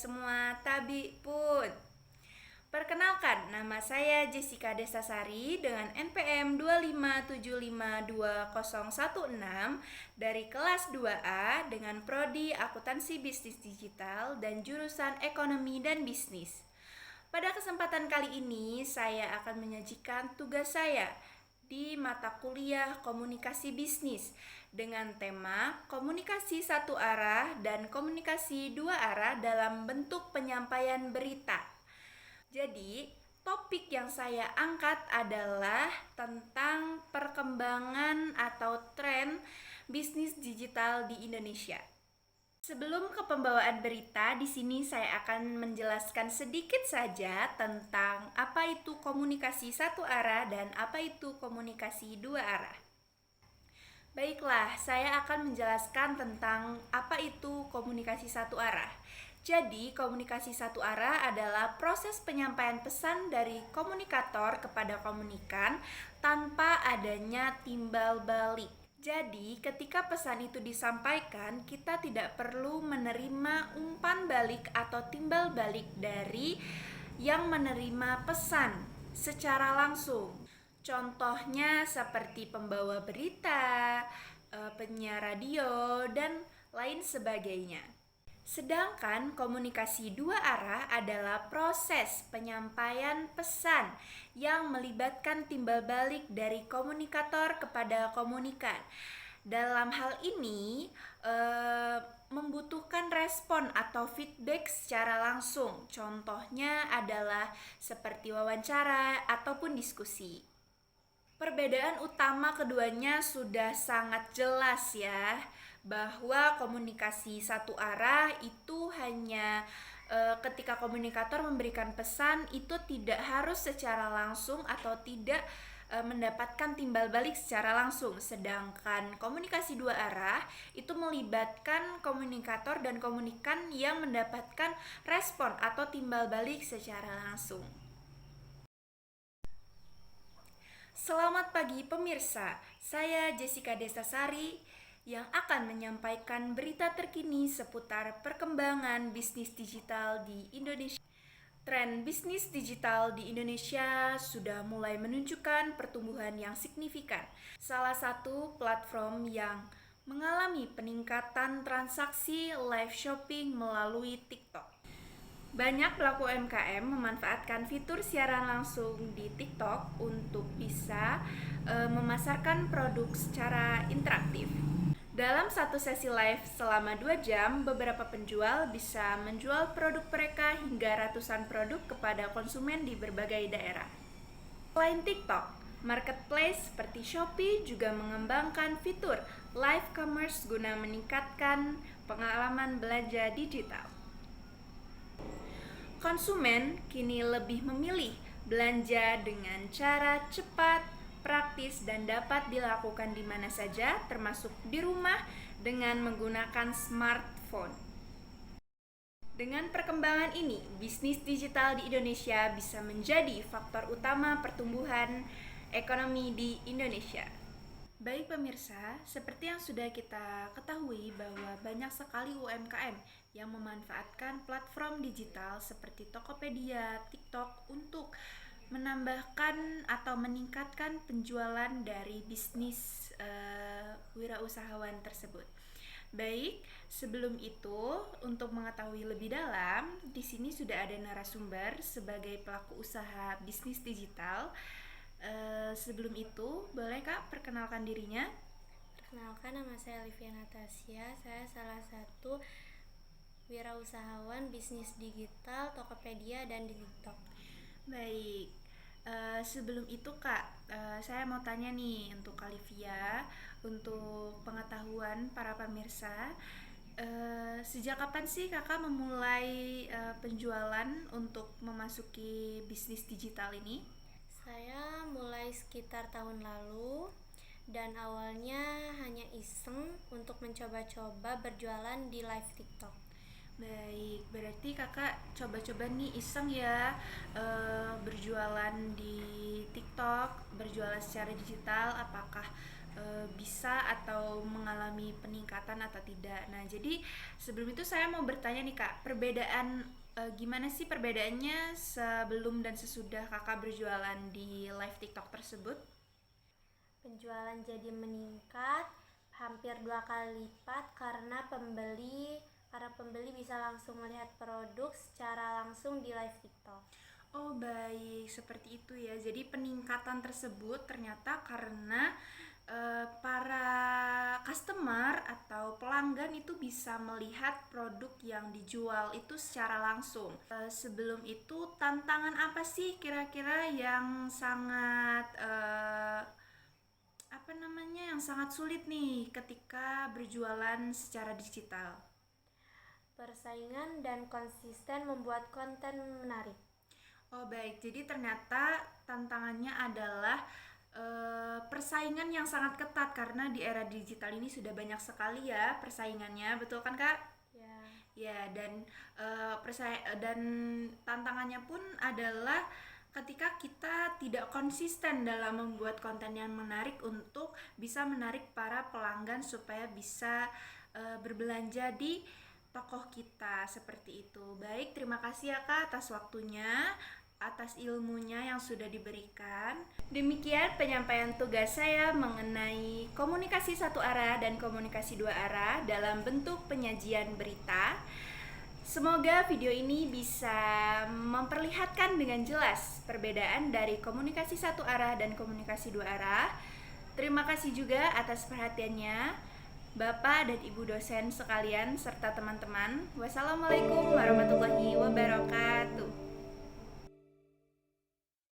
semua Tabi Put. Perkenalkan, nama saya Jessica Destasari dengan NPM 257520016 dari kelas 2A dengan prodi Akuntansi Bisnis Digital dan jurusan Ekonomi dan Bisnis. Pada kesempatan kali ini, saya akan menyajikan tugas saya di mata kuliah Komunikasi Bisnis dengan tema Komunikasi Satu Arah dan Komunikasi Dua Arah dalam bentuk penyampaian berita. Jadi, topik yang saya angkat adalah tentang perkembangan atau tren bisnis digital di Indonesia. Sebelum ke pembawaan berita, di sini saya akan menjelaskan sedikit saja tentang apa itu komunikasi satu arah dan apa itu komunikasi dua arah. Baiklah, saya akan menjelaskan tentang apa itu komunikasi satu arah. Jadi, komunikasi satu arah adalah proses penyampaian pesan dari komunikator kepada komunikan tanpa adanya timbal balik. Jadi, ketika pesan itu disampaikan, kita tidak perlu menerima umpan balik atau timbal balik dari yang menerima pesan secara langsung. Contohnya seperti pembawa berita, penyiar radio, dan lain sebagainya. Sedangkan komunikasi dua arah adalah proses penyampaian pesan yang melibatkan timbal balik dari komunikator kepada komunikan. Dalam hal ini membutuhkan respon atau feedback secara langsung. Contohnya adalah seperti wawancara ataupun diskusi. Perbedaan utama keduanya sudah sangat jelas ya, bahwa komunikasi satu arah itu hanya ketika komunikator memberikan pesan itu tidak harus secara langsung atau tidak mendapatkan timbal balik secara langsung. Sedangkan komunikasi dua arah itu melibatkan komunikator dan komunikan yang mendapatkan respon atau timbal balik secara langsung. Selamat pagi pemirsa, saya Jessica Destasari yang akan menyampaikan berita terkini seputar perkembangan bisnis digital di Indonesia. Tren bisnis digital di Indonesia sudah mulai menunjukkan pertumbuhan yang signifikan. Salah satu platform yang mengalami peningkatan transaksi live shopping melalui TikTok. Banyak pelaku UMKM memanfaatkan fitur siaran langsung di TikTok untuk bisa memasarkan produk secara interaktif. Dalam satu sesi live selama 2 jam, beberapa penjual bisa menjual produk mereka hingga ratusan produk kepada konsumen di berbagai daerah. Selain TikTok, marketplace seperti Shopee juga mengembangkan fitur live commerce guna meningkatkan pengalaman belanja digital. Konsumen kini lebih memilih belanja dengan cara cepat, praktis, dan dapat dilakukan di mana saja, termasuk di rumah dengan menggunakan smartphone. Dengan perkembangan ini, bisnis digital di Indonesia bisa menjadi faktor utama pertumbuhan ekonomi di Indonesia. Baik pemirsa, seperti yang sudah kita ketahui bahwa banyak sekali UMKM yang memanfaatkan platform digital seperti Tokopedia, TikTok untuk menambahkan atau meningkatkan penjualan dari bisnis wirausahawan tersebut. Baik, sebelum itu untuk mengetahui lebih dalam, di sini sudah ada narasumber sebagai pelaku usaha bisnis digital. Sebelum itu, boleh Kak perkenalkan dirinya? Perkenalkan, nama saya Livia Natasha. Saya salah satu wirausahawan bisnis digital Tokopedia dan di TikTok. Baik, sebelum itu Kak, saya mau tanya nih untuk Kak Livia, untuk pengetahuan para pemirsa, sejak kapan sih Kakak memulai penjualan untuk memasuki bisnis digital ini? Saya mulai sekitar tahun lalu dan awalnya hanya iseng untuk mencoba-coba berjualan di live TikTok. Baik, berarti Kakak coba-coba nih iseng ya berjualan di TikTok, berjualan secara digital. Apakah bisa atau mengalami peningkatan atau tidak. Nah, jadi sebelum itu saya mau bertanya nih Kak, gimana sih perbedaannya sebelum dan sesudah Kakak berjualan di live TikTok tersebut? Penjualan jadi meningkat hampir 2 kali lipat karena pembeli bisa langsung melihat produk secara langsung di live TikTok. Oh baik, seperti itu ya. Jadi peningkatan tersebut ternyata karena para customer atau pelanggan itu bisa melihat produk yang dijual itu secara langsung. Sebelum itu tantangan apa sih kira-kira yang sangat yang sangat sulit nih ketika berjualan secara digital? Persaingan dan konsisten membuat konten menarik. Oh baik, jadi ternyata tantangannya adalah persaingan yang sangat ketat karena di era digital ini sudah banyak sekali ya persaingannya, betul kan Kak? Ya, Ya, dan tantangannya pun adalah ketika kita tidak konsisten dalam membuat konten yang menarik untuk bisa menarik para pelanggan supaya bisa berbelanja di tokoh kita seperti itu. Baik, terima kasih ya Kak atas waktunya, atas ilmunya yang sudah diberikan. Demikian penyampaian tugas saya mengenai komunikasi satu arah dan komunikasi dua arah dalam bentuk penyajian berita. Semoga video ini bisa memperlihatkan dengan jelas perbedaan dari komunikasi satu arah dan komunikasi dua arah. Terima kasih juga atas perhatiannya, Bapak dan Ibu dosen sekalian serta teman-teman. Wassalamualaikum warahmatullahi wabarakatuh.